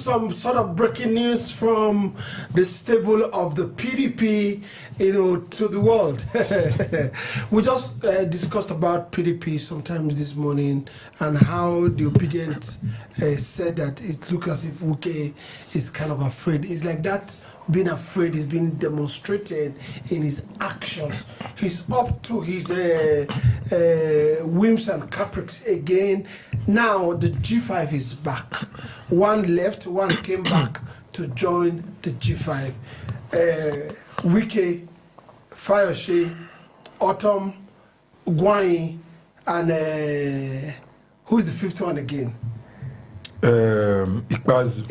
some sort of breaking news from the stable of the PDP, to the world. We just discussed about PDP sometimes this morning and how the obedient said that it looks as if Wike is kind of afraid. It's like that being afraid is being demonstrated in his actions. He's up to his whims and caprices again. Now the G5 is back. One left, one came back to join the G5. Wike, Fayose, Ortom, Ugwuanyi, and who is the fifth one again? Ikpeazu.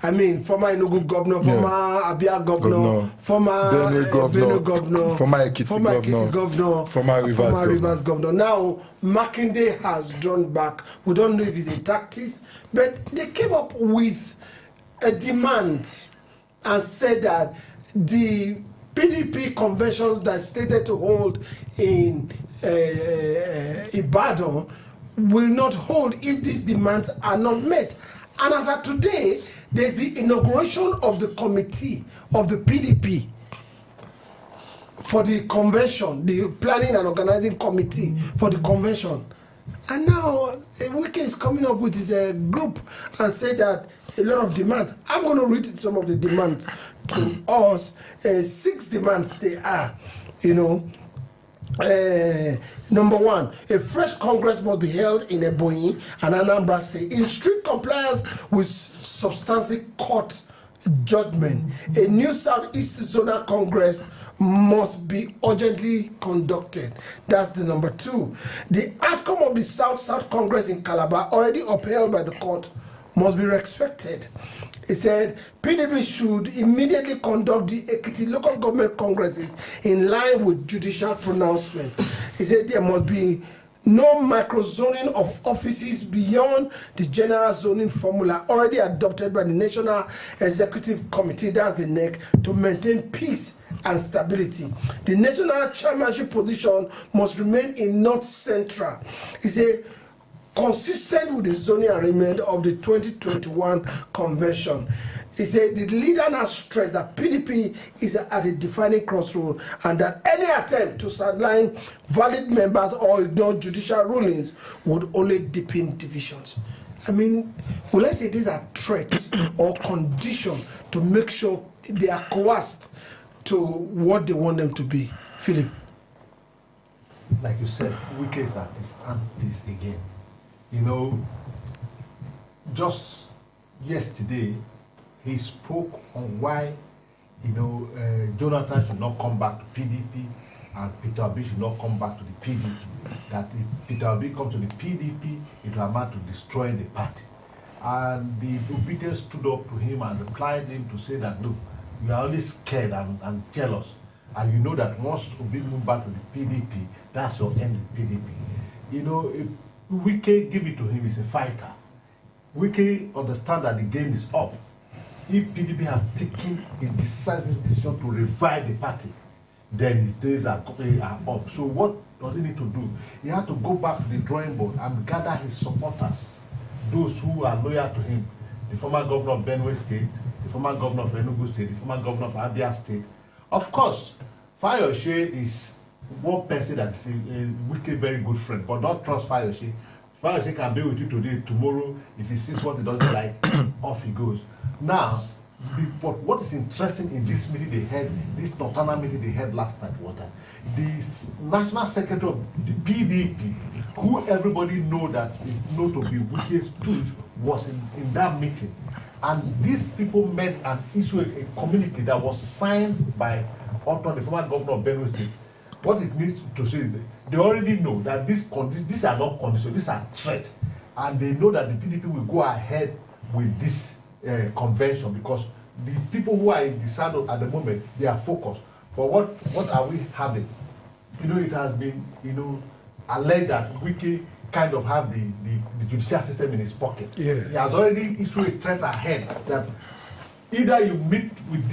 I mean, former Enugu governor, former Abia governor, former Benue governor, former Ekiti governor, former Rivers governor. Now, Makinde has drawn back. We don't know if it's a tactics, but they came up with a demand and said that the PDP conventions that stated to hold in Ibadan will not hold if these demands are not met. And as of today, there's the inauguration of the committee of the PDP for the convention, the planning and organizing committee for the convention. And now Wike is coming up with his group and say that a lot of demands. I'm going to read some of the demands to us. 6 demands they are, Number 1, a fresh Congress must be held in Ebonyi and Anambra State in strict compliance with substantive court judgment. A new South-East Zonal Congress must be urgently conducted. That's the number 2. The outcome of the South-South Congress in Calabar, already upheld by the court, must be respected. He said PDP should immediately conduct the Ekiti local government congresses in line with judicial pronouncement. He said there must be no microzoning of offices beyond the general zoning formula already adopted by the National Executive Committee, that's the NEC, to maintain peace and stability. The national chairmanship position must remain in North Central. He said consistent with the zoning arrangement of the 2021 convention. He said the leader now stressed that PDP is at a defining crossroad and that any attempt to sideline valid members or ignore judicial rulings would only deepen divisions. I mean, will I say these are threats or conditions to make sure they are coerced to what they want them to be? Philip. Like you said, Wike is at this antics again. Just yesterday, he spoke on why, Jonathan should not come back to PDP and Peter Obi should not come back to the PDP. That if Peter Obi comes to the PDP, it will amount to destroying the party. And the obedient stood up to him and replied him to say that, look, you are only scared and jealous. And you know that once Obi move back to the PDP, that's your end with PDP. If Wike give it to him, he's a fighter. Wike understand that the game is up. If PDP has taken a decisive decision to revive the party, then his days are up. So what does he need to do? He has to go back to the drawing board and gather his supporters, those who are loyal to him. The former governor of Benue State, the former governor of Enugu State, the former governor of Abia State. Of course, Fayose is one person that is a Wike very good friend, but don't trust Fayose. Fayose can be with you today, tomorrow, if he sees what he doesn't like, off he goes. Now, but what is interesting in this meeting they had, this nocturnal meeting they had last night, was that the National Secretary of the PDP, who everybody know to be Wike's tools, was in that meeting. And these people met and issued a communique that was signed by Ortom, the former governor of Benue State. What it means to say, they already know that these are not conditions, these are threats. And they know that the PDP will go ahead with this convention because the people who are in the saddle at the moment, they are focused. But what are we having? It has been, alleged that Wike kind of have the judicial system in his pocket. Yes. He has already issued a threat ahead that either you meet with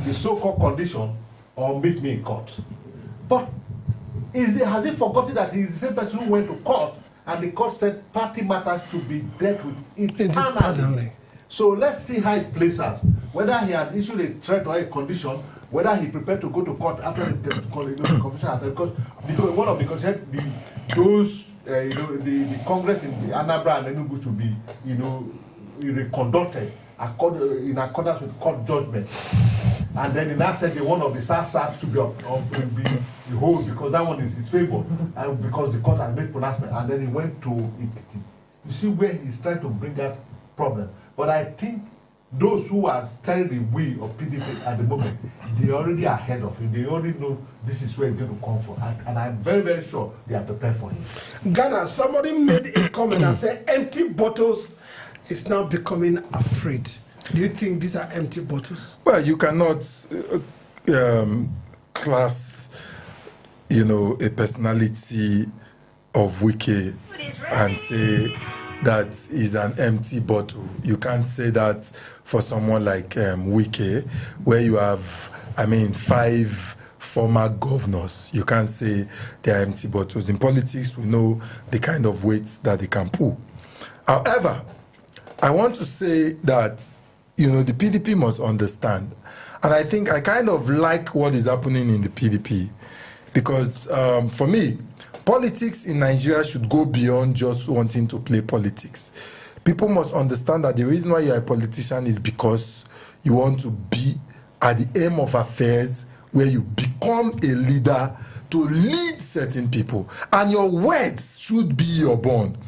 the so-called condition or meet me in court. But has he forgotten that he is the same person who went to court and the court said party matters to be dealt with internally. So let's see how it plays out. Whether he had issued a threat or a condition, whether he prepared to go to court after the conviction happened, because one of the concerns, the Congress in the Anambra and Enugu to be, reconducted in accordance with court judgment. And then in that sense, one of the SARS to be hold, because that one is his favor, and because the court has made pronouncement. And then he went to Ekiti. You see where he's trying to bring that problem. But I think those who are steering the wheel of PDP at the moment, they already are ahead of him. They already know this is where he's going to come from. And I'm very, very sure they are prepared for him. Ghana, somebody made a comment and said empty bottles is now becoming afraid. Do you think these are empty bottles? Well, you cannot class, a personality of Wike and say that is an empty bottle. You can't say that for someone like Wike, where you have, 5 former governors. You can't say they are empty bottles. In politics, we know the kind of weights that they can pull. However, I want to say that, the PDP must understand. And I think I kind of like what is happening in the PDP. Because for me, politics in Nigeria should go beyond just wanting to play politics. People must understand that the reason why you're a politician is because you want to be at the aim of affairs where you become a leader to lead certain people. And your words should be your bond.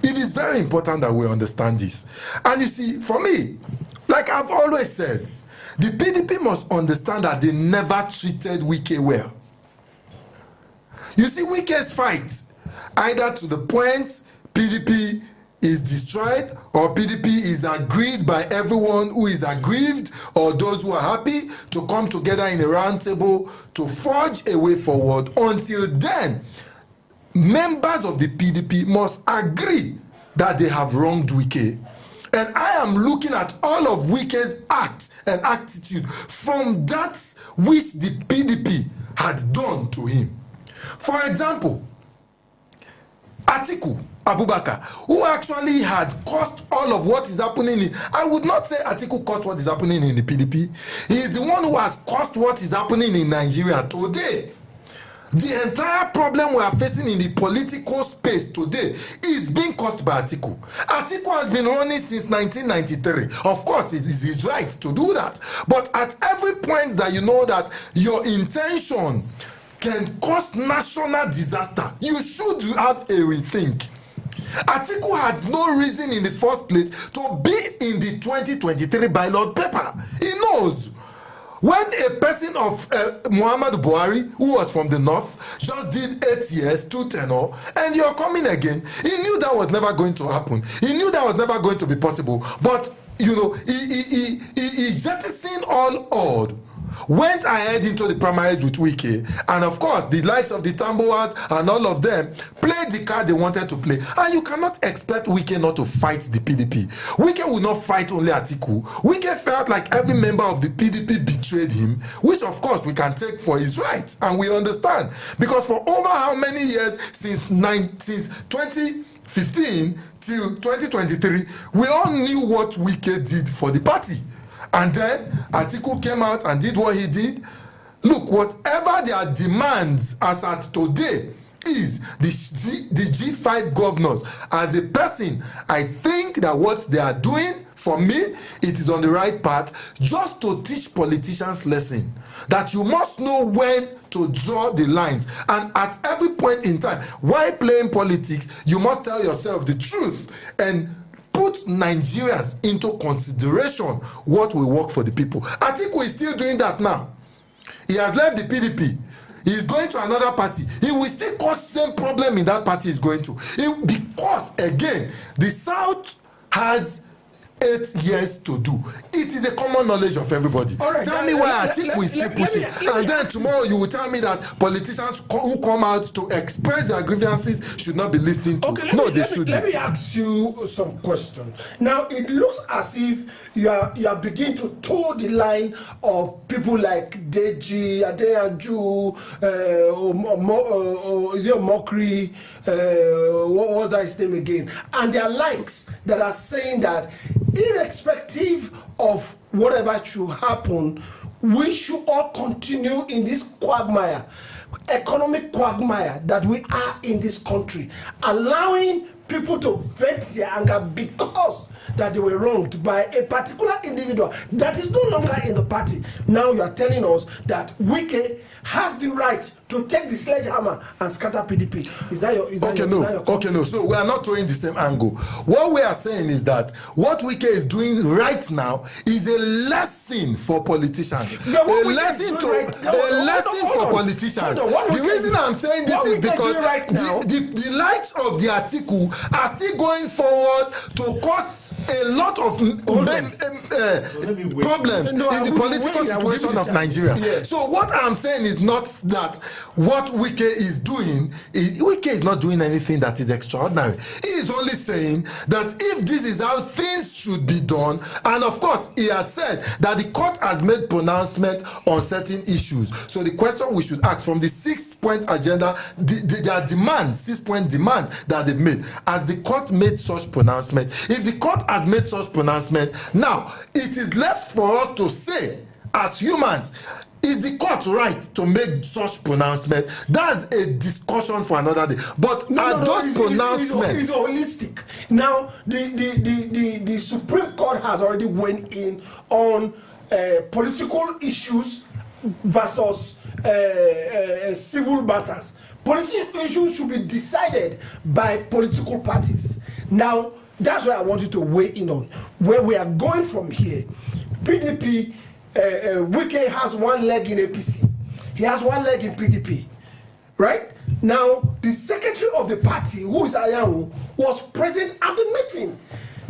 It is very important that we understand this. And you see, for me, like I've always said, the PDP must understand that they never treated Wike well. You see, Wike's fight, either to the point PDP is destroyed or PDP is agreed by everyone who is aggrieved or those who are happy to come together in a round table to forge a way forward. Until then, members of the PDP must agree that they have wronged Wike. And I am looking at all of Wike's acts and attitude from that which the PDP had done to him. For example, Atiku Abubakar, who actually had caused all of what is happening I would not say Atiku caused what is happening in the PDP. He is the one who has caused what is happening in Nigeria today. The entire problem we are facing in the political space today is being caused by Atiku. Atiku has been running since 1993. Of course, it is his right to do that. But at every point that you know that your intention can cause national disaster, you should have a rethink. Atiku had no reason in the first place to be in the 2023 ballot paper. He knows. When a person of Muhammadu Buhari, who was from the north, just did 8 years, 2 tenure, and you're coming again, he knew that was never going to happen. He knew that was never going to be possible. But, he jettisoned all odd, went ahead into the primaries with Wike, and of course, the likes of the Tamboas and all of them played the card they wanted to play. And you cannot expect Wike not to fight the PDP. Wike will not fight only Atiku. Wike felt like every member of the PDP betrayed him, which of course we can take for his right, and we understand. Because for over how many years, since 2015 till 2023, we all knew what Wike did for the party. And then Atiku came out and did what he did. Look, whatever their demands as at today is the G5 governors. As a person, I think that what they are doing, for me, it is on the right path, just to teach politicians lesson. That you must know when to draw the lines. And at every point in time, while playing politics, you must tell yourself the truth and put Nigerians into consideration what will work for the people. Atiku is still doing that now. He has left the PDP. He is going to another party. He will still cause same problem in that party is going to. Because, again, the South has 8 years to do. It is a common knowledge of everybody. Right, tell me why Atiku is still pushing. And then tomorrow you will tell me that politicians who come out to express their grievances should not be listened to. Okay, No, they shouldn't. Let me ask you some questions. Now, it looks as if you are beginning to toe the line of people like Deji, Adeyanju, is it Mokri, what was that his name again? And their likes that are saying that irrespective of whatever should happen, we should all continue in this quagmire, economic quagmire that we are in this country, allowing people to vent their anger because that they were wronged by a particular individual that is no longer in the party. Now you are telling us that Wike has the right to take the sledgehammer and scatter PDP. Is that your Okay, no. So we are not throwing the same angle. What we are saying is that what Wike is doing right now is a lesson for politicians. Yeah, a lesson for politicians. The reason I'm saying this is because the likes of the Atiku are still going forward to cause a lot of problems in the political situation of Nigeria. Yes. So what I'm saying is not that what Wike is doing, Wike is not doing anything that is extraordinary. He is only saying that if this is how things should be done, and of course he has said that the court has made pronouncement on certain issues. So the question we should ask from the 6-point agenda, their demands, 6-point demands that they've made, has the court made such pronouncement? If the court has made such pronouncement, now it is left for us to say as humans, is the court right to make such pronouncement? That's a discussion for another day. But those pronouncements, it's holistic. Now, the Supreme Court has already went in on political issues versus civil matters. Political issues should be decided by political parties. Now, that's where I want you to weigh in on where we are going from here. PDP. Wike has one leg in APC. He has one leg in PDP. Right? Now, the secretary of the party, who is Anyanwu, was present at the meeting.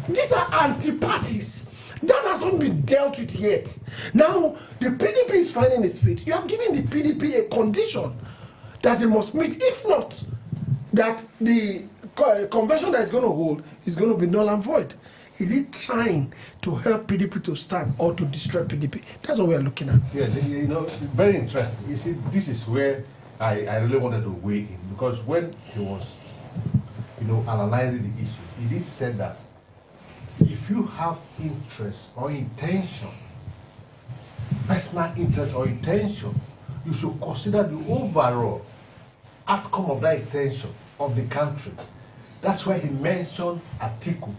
These are anti-parties. That hasn't been dealt with yet. Now, the PDP is finding its feet. You are giving the PDP a condition that they must meet. If not, that the convention that is going to hold is going to be null and void. Is it trying to help PDP to stand or to destroy PDP? That's what we are looking at. Yeah, very interesting. You see, this is where I really wanted to weigh in, because when he was, analyzing the issue, he did say that if you have interest or intention, personal interest or intention, you should consider the overall outcome of that intention of the country. That's why he mentioned Atiku,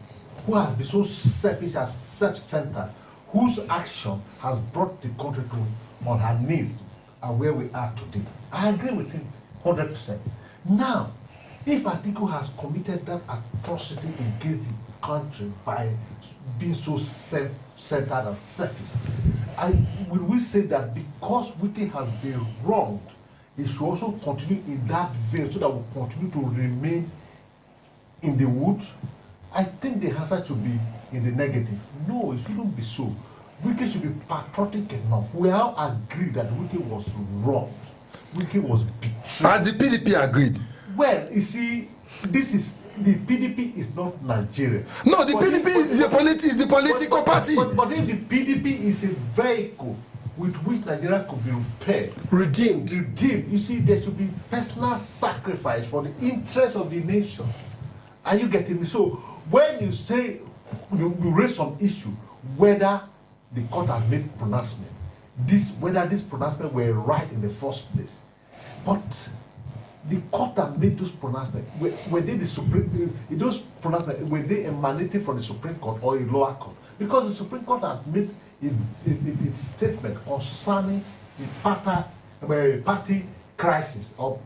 who has been so selfish and self-centered, whose action has brought the country to on her knees and where we are today. I agree with him 100%. Now, if Atiku has committed that atrocity against the country by being so self-centered and selfish, will we say that because Wike has been wronged, it should also continue in that vein so that we continue to remain in the woods? I think the answer should be in the negative. No, it shouldn't be so. Wike should be patriotic enough. We all agree that Wike was wronged. Wike was betrayed. Has the PDP agreed? Well, you see, the PDP is not Nigeria. No, the PDP is the political party. But if the PDP is a vehicle with which Nigeria could be repaired, redeemed. You see, there should be personal sacrifice for the interest of the nation. Are you getting me? So when you say you raise some issue, whether the court has made pronouncement, whether this pronouncement were right in the first place, but the court that made those pronouncements, were they the Supreme? Those pronouncements, were they emanating from the Supreme Court or a lower court? Because the Supreme Court has made a statement concerning the party crisis or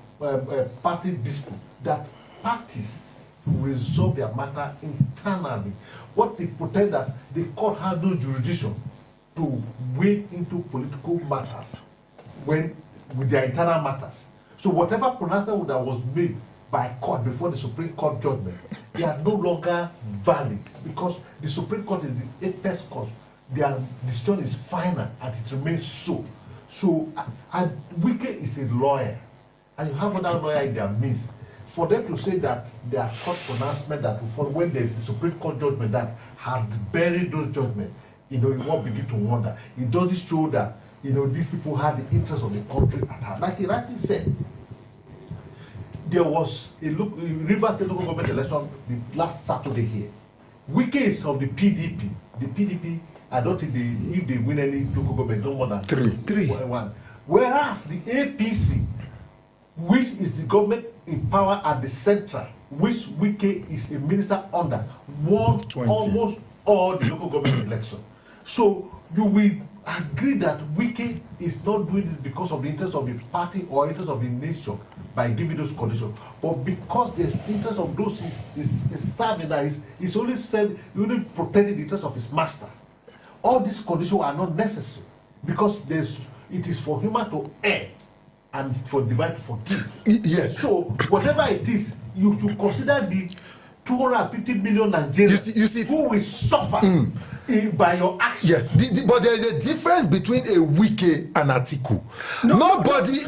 party dispute, that parties to resolve their matter internally. What they pretend that the court has no jurisdiction to wade into political matters with their internal matters. So whatever pronouncement that was made by court before the Supreme Court judgment, they are no longer valid because the Supreme Court is the apex court. Their decision is final and it remains so. So, and Wike is a lawyer, and you have another lawyer in their midst. For them to say that their court pronouncement that will follow when there is a Supreme Court judgment that had buried those judgments, you won't begin to wonder. It doesn't show that, these people had the interest of the country at heart. Like he rightly said, there was a Rivers State local government election the last Saturday here. Wike is of the PDP. The PDP, I don't think if they win any local government, no more than three. One. Whereas the APC, which is the government in power at the central, which Wike is a minister under, won almost all the local government election. So you will agree that Wike is not doing this because of the interest of the party or interest of the nation by giving those conditions, but because the interest of those is serving, that is only serving, only protecting the interest of his master. All these conditions are not necessary because it is for human to err and for divine to forgive. Yes. So whatever it is, you should consider the 250 million Nigerians you see, who will suffer by your actions. Yes, but there is a difference between a Wike and Atiku. Nobody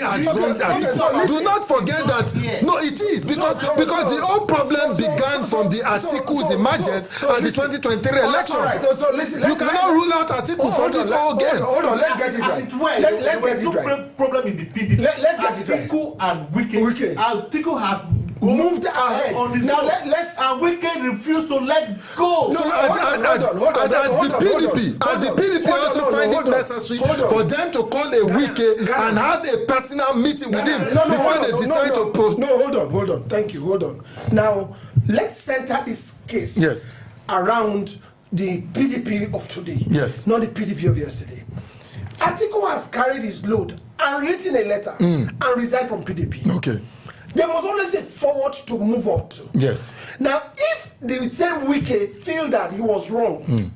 has wronged Atiku. Do not forget that. No, it is because the whole problem began from the Atiku's emergence at the 2023 election. So listen, you cannot rule out Atiku from this whole game. Hold on, let's get it right. Let's get it right. Problem in the PDP. Let's get it right. Atiku and Wike. Atiku had moved ahead. Now let's and Wike refused to let go. No, the PDP also find it necessary for them to call a Wike and have a personal meeting with him before they decide to post. No, hold on. Thank you. Hold on. Now let's center this case around the PDP of today. Yes. Not the PDP of yesterday. Atiku has carried his load and written a letter and resigned from PDP. Okay. There must always a forward to move up to. Yes. Now, if the same Wike feel that he was wrong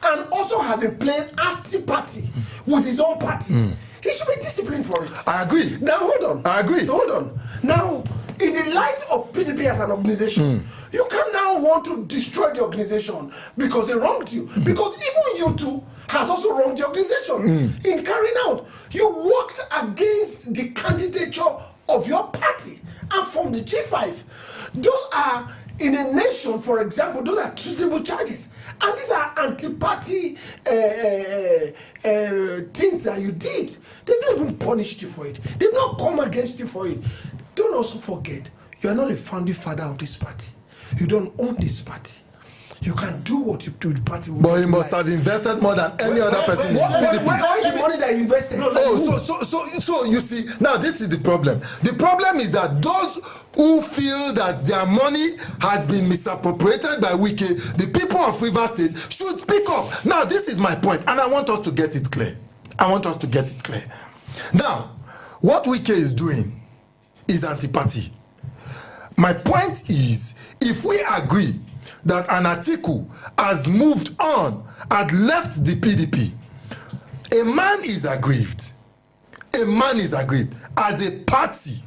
and also have been playing active party with his own party, he should be disciplined for it. I agree. Now, hold on. I agree. Hold on. Now, in the light of PDP as an organization, you can now want to destroy the organization because they wronged you. Because even you too has also wronged the organization in carrying out. You worked against the candidature of your party and from the G5. Those are, in a nation, for example, those are treasonable charges. And these are anti-party things that you did. They don't even punish you for it. They've not come against you for it. Don't also forget, you are not a founding father of this party. You don't own this party. You can do what you do with the party. But he must have invested more than any other person in the PDP. Why is the money that you invested? So you see, now this is the problem. The problem is that those who feel that their money has been misappropriated by Wike, the people of Rivers State, should speak up. Now, this is my point, and I want us to get it clear. Now, what Wike is doing is anti-party. My point is, if we agree that an Atiku has moved on, had left the PDP, a man is aggrieved. As a party,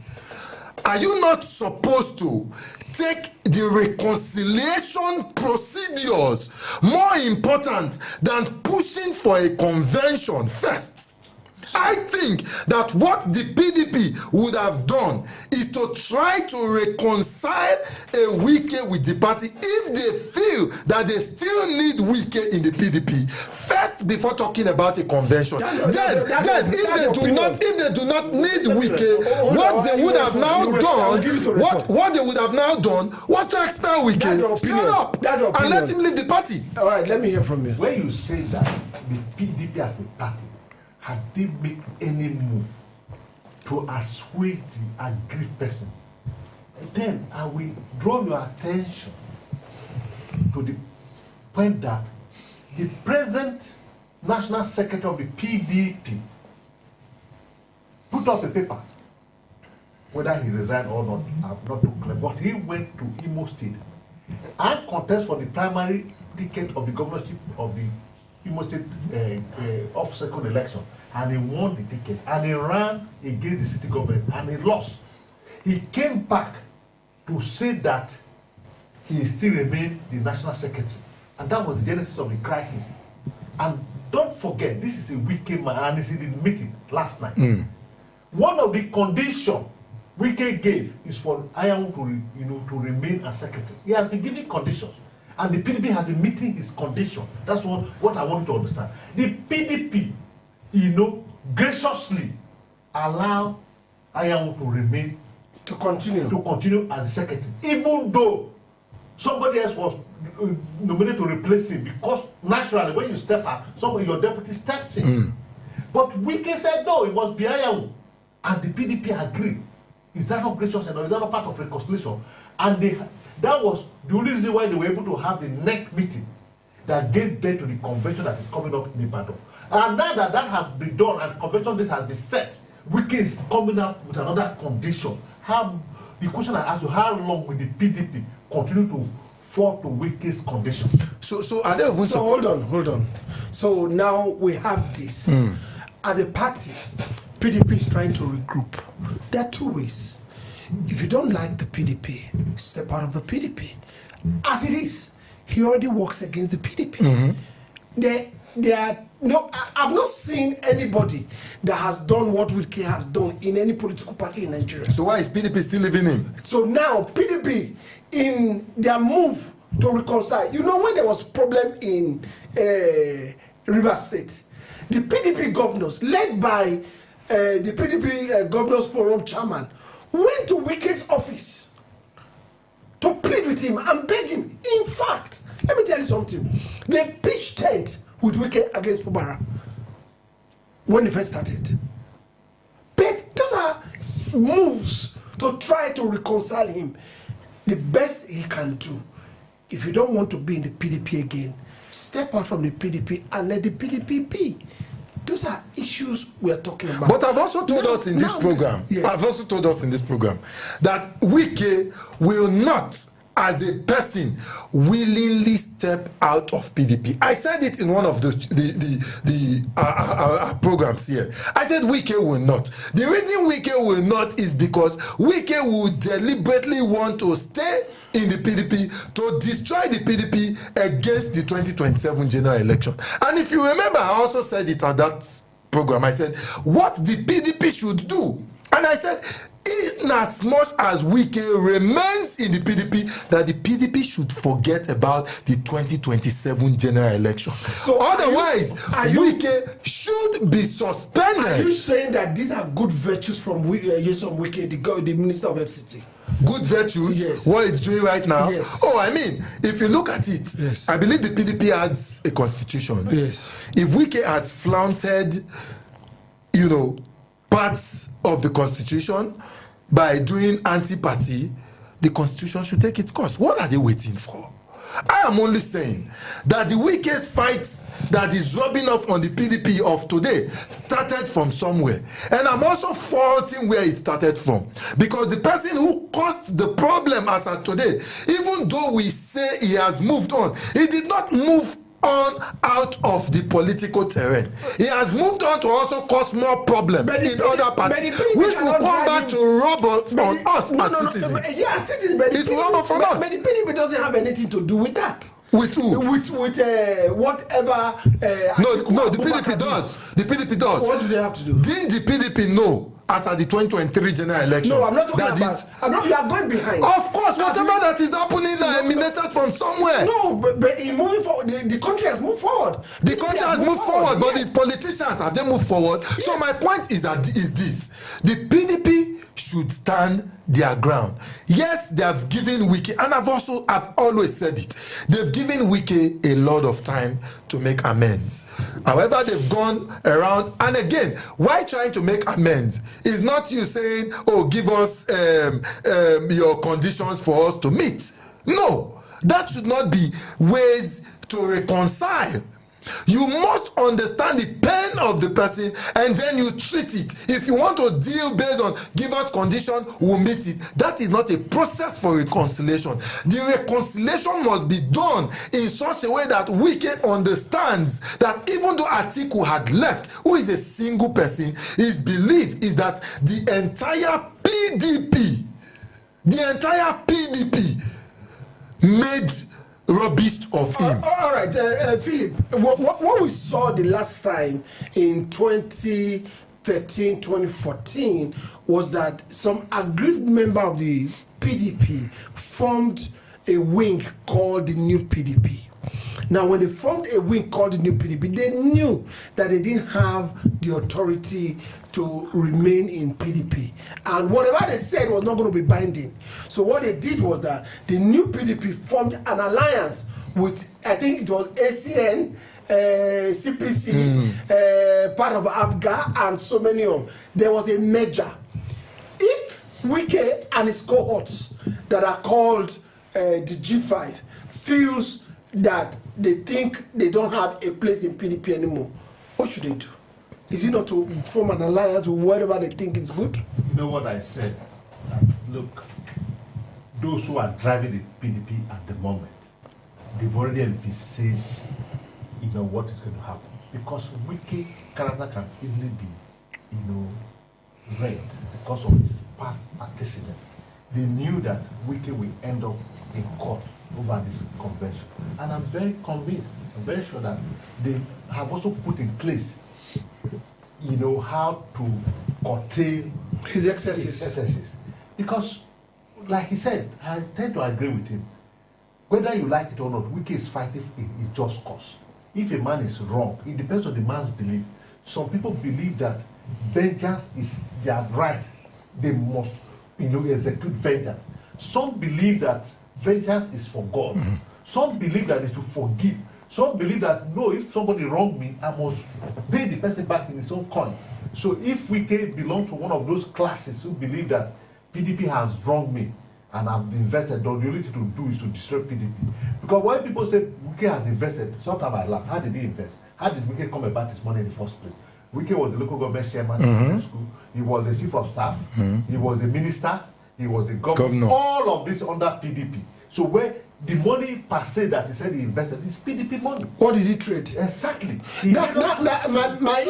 are you not supposed to take the reconciliation procedures more important than pushing for a convention first? I think that what the PDP would have done is to try to reconcile a Wike with the party if they feel that they still need Wike in the PDP first before talking about a convention. Then if they do not need Wike, what they would have now done was to expel Wike, stand up, and let him leave the party. All right, let me hear from you. When you say that the PDP as a party, had they made any move to assuage the aggrieved person, then I will draw your attention to the point that the present National Secretary of the PDP put up a paper, whether he resigned or not, I'm not too clear, but he went to Imo State and contested for the primary ticket of the governorship of the Imo State off-second election, and he won the ticket, and he ran against the city government, and he lost. he came back to say that he still remained the national secretary. And that was the genesis of the crisis. And don't forget, this is a Wike man, and this is the meeting last night. One of the conditions Wike gave is for Anyanwu to remain as secretary. He has been giving conditions, and the PDP has been meeting his condition. That's what I want you to understand. The PDP, graciously allow Anyanwu to remain, to continue as the secretary, even though somebody else was nominated to replace him, because naturally when you step up, your deputy stepped in. But Wike said no, it must be Anyanwu, and the PDP agreed. Is that not gracious enough? Is that not part of reconciliation? And that was the only reason why they were able to have the next meeting that gave birth to the convention that is coming up in Ibadan. And now that has been done and the convention date has been set, Wike is coming up with another condition. The question I asked you, how long will the PDP continue to fall to Wike's condition? So are they even hold on. So now we have this. As a party, PDP is trying to regroup. There are two ways. If you don't like the PDP, step out of the PDP. As it is, he already works against the PDP. I've not seen anybody that has done what Wike has done in any political party in Nigeria. So why is PDP still leaving him? So now PDP, in their move to reconcile, when there was problem in Rivers State, the PDP governors, led by the PDP Governors Forum chairman, went to Wike's office to plead with him and beg him. In fact, let me tell you something. They pitched tent with Wike against Fubara when they first started. But those are moves to try to reconcile him. The best he can do, if you don't want to be in the PDP again, step out from the PDP and let the PDP be. Those are issues we are talking about. But I've also told us in this program, that Wike will not, as a person, willingly step out of PDP. I said it in one of the programs here. I said Wike will not. The reason Wike will not is because Wike will deliberately want to stay in the PDP to destroy the PDP against the 2027 general election. And if you remember, I also said it at that program. I said what the PDP should do. And I said, in as much as Wike remains in the PDP, that the PDP should forget about the 2027 general election. So otherwise, Wike should be suspended. Are you saying that these are good virtues from Nyesom Wike, the Minister of FCT? Good virtues? Yes. What it's doing right now? Yes. Oh, I mean, if you look at it, yes. I believe the PDP has a constitution. Yes. If Wike has flaunted, parts of the constitution by doing anti-party, the constitution should take its course. What are they waiting for? I am only saying that the weakest fight that is rubbing off on the PDP of today started from somewhere. And I'm also faulting where it started from. Because the person who caused the problem as of today, even though we say he has moved on, he did not move on out of the political terrain. He has moved on to also cause more problems in other parties, which will come back to rub on us as citizens. Yeah, citizens, but it will rub off on us. But the PDP doesn't have anything to do with that. With who? With whatever. No, the PDP does. The PDP does. What do they have to do? Didn't the PDP know as at the 2023 general election? No, I'm not talking about. You are going behind. Of course, whatever that is happening emanated from somewhere. No, but in moving forward, the country has moved forward. The country has moved forward, but yes. the politicians have they moved forward. Yes. So my point is this: the PDP should stand their ground. Yes, they have given Wike, and I've always said it, they've given Wike a lot of time to make amends. However, they've gone around, and again, why trying to make amends? Is not you saying, oh, give us your conditions for us to meet. No, that should not be ways to reconcile. You must understand the pain of the person and then you treat it. If you want to deal based on give us condition, we'll meet it. That is not a process for reconciliation. The reconciliation must be done in such a way that Wike understands that even though Atiku had left, who is a single person, his belief is that the entire PDP The entire PDP made rubbish of him. All right, Philip, what we saw the last time in 2013, 2014 was that some aggrieved member of the PDP formed a wing called the New PDP. Now, when they formed a wing called the New PDP, they knew that they didn't have the authority to remain in PDP. And whatever they said was not going to be binding. So what they did was that the New PDP formed an alliance with, I think it was ACN, CPC, part of Abga, and so many of them. There was a merger. If Wike and his cohorts that are called the G5 feels that they think they don't have a place in PDP anymore, what should they do? Is it not to form an alliance with whatever they think is good? You know what I said? Look, those who are driving the PDP at the moment, they've already envisaged, what is going to happen. Because Wike character can easily be, read because of his past antecedent. They knew that Wike will end up in court over this convention. And I'm very convinced, I'm very sure that they have also put in place, how to curtail his excesses. Because, like he said, I tend to agree with him. Whether you like it or not, Wike is fighting a just cause. If a man is wrong, it depends on the man's belief. Some people believe that vengeance is their right. They must, execute vengeance. Some believe that vengeance is for God. Some believe that it's to forgive. Some believe that, no, if somebody wronged me, I must pay the person back in his own coin. So if Wike belongs to one of those classes who believe that PDP has wronged me and I've invested, the only thing to do is to destroy PDP. Because when people say Wike has invested, sometimes I laugh. How did he invest? How did Wike come about his money in the first place? Wike was the local government chairman in school. He was the chief of staff. He was the minister. He was the governor. All of this under PDP. So where the money per se that he said he invested is PDP money. What did he trade? Exactly. My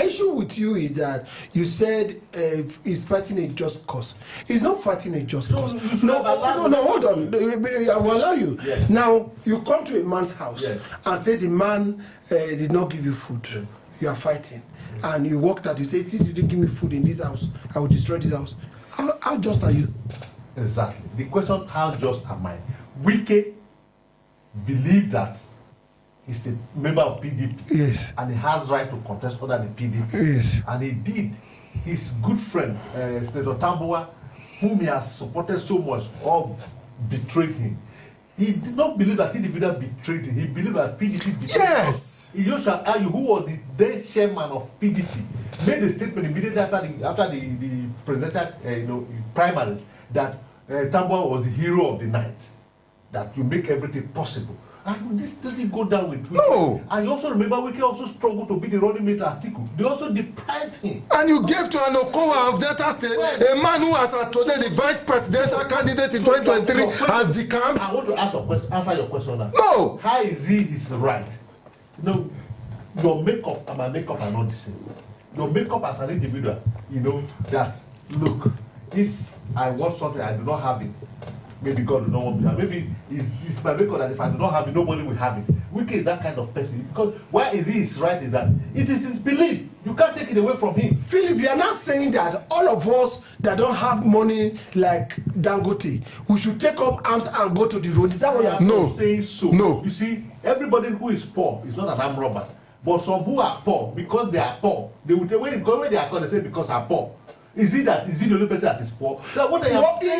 issue with you is that you said he's fighting a just cause. He's not fighting a just cause. No, hold on. I will allow you. Yes. Now, you come to a man's house and say the man did not give you food. Yes. You are fighting. And you walked out, you say, since you didn't give me food in this house, I will destroy this house. How just are you? Exactly. The question, how just am I? Wike believed that he's a member of PDP, and he has right to contest under the PDP, and he did. His good friend, Senator Tambuwa, whom he has supported so much, all betrayed him. He did not believe that individual betrayed him. He believed that PDP betrayed him. Yosha Ayu, who was the then chairman of PDP, made a statement immediately after the presidential primaries that Tambuwa was the hero of the night. That you make everything possible. And this didn't go down with Wike. No. And you also remember Wike also struggled to be the running mate at Atiku. They also deprived him. And you gave to an Okowa of Delta State, a man who has today the vice presidential candidate in 2023 has decamped. I want to answer your question now. No. How is he his right? Your makeup and my makeup are not the same. Your makeup as an individual, that, look, if I want something, I do not have it. Maybe God will not want me. Maybe it's my makeup that if I do not have it, nobody will have it. Wike is that kind of person. Because why is he his right is that it is his belief. You can't take it away from him. Philip, you are not saying that all of us that don't have money like Dangote, we should take up arms and go to the road. Is that what you are saying? No. Saying so. No. You see, everybody who is poor is not an armed robber. But some who are poor, because they are poor, they will tell when they are called, they say because they are poor. Is he the only person that is poor? Now, what is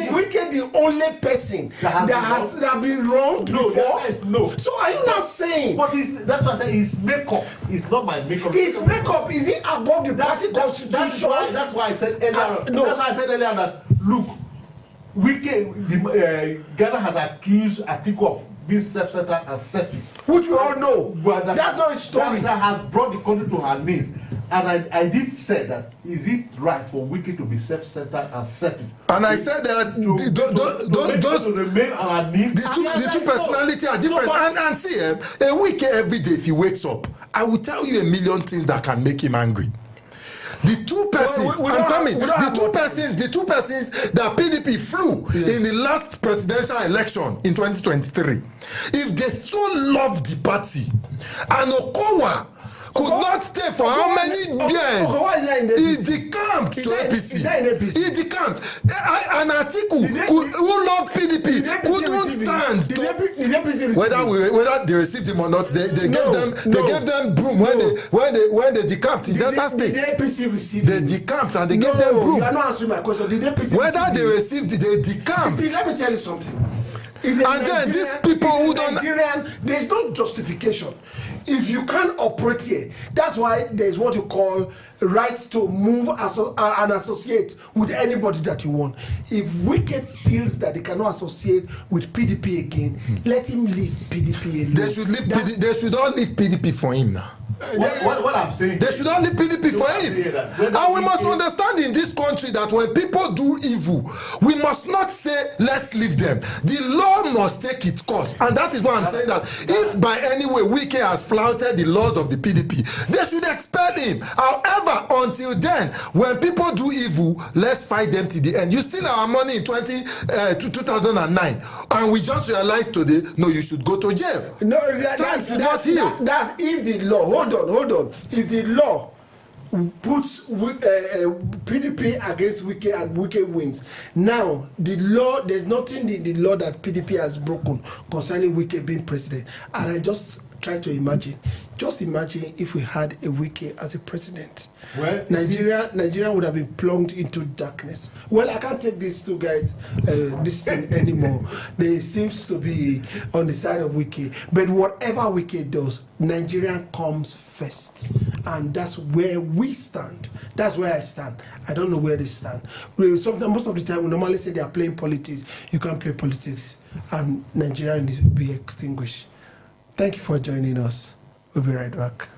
Wike the only person that has been wronged before? No. So are you not saying? But that's what I say. His makeup is not my makeup. His makeup is it above the party constitution? That's why I said earlier. No. That's why I said earlier that look, Wike, Ghana has accused Atiku of being self-centered and selfish, which we all know. But that's not his story. That has brought the country to her knees. And I did say that is it right for Wike to be self-centered and selfish? And I said that to remain on our knees. The two personalities are different. And see, a Wike every day if he wakes up, I will tell you a million things that can make him angry. The two persons, the two persons that PDP flew in the last presidential election in 2023, if they so love the party, and Okowa could not stay for how many years? He decamped to APC. He decamped. An article who loved PDP couldn't stand to whether they received him or not. They gave them broom when they decamped in Delta State. Did APC receive? They decamped and they gave them broom. You are not answering my question. Did APC whether they received it, they decamped. See, let me tell you something. And then these people who don't. There's no justification. If you can't operate here, that's why there's what you call right to move and associate with anybody that you want. If Wike feels that they cannot associate with PDP again, let him leave PDP alone. They should all leave PDP for him now. What I'm saying, they should only PDP for him. And we must understand in this country that when people do evil, we must not say let's leave them. The law must take its course, and that is why I'm saying that if by any way Wike has flouted the laws of the PDP, they should expel him. However, until then, when people do evil, let's fight them to the end. You steal our money in 2009, and we just realized today, no, you should go to jail. No, time should not heal. That's if the law. Hold on. If the law puts PDP against Wike and Wike wins, now the law, there's nothing in the law that PDP has broken concerning Wike being president. And I just try to imagine. Just imagine if we had a Wike as a president. Well, Nigeria would have been plunged into darkness. Well, I can't take these two guys this thing anymore. They seems to be on the side of Wike. But whatever Wike does, Nigeria comes first. And that's where we stand. That's where I stand. I don't know where they stand. Most of the time, we normally say they are playing politics. You can't play politics. And Nigeria needs to be extinguished. Thank you for joining us. We'll be right back.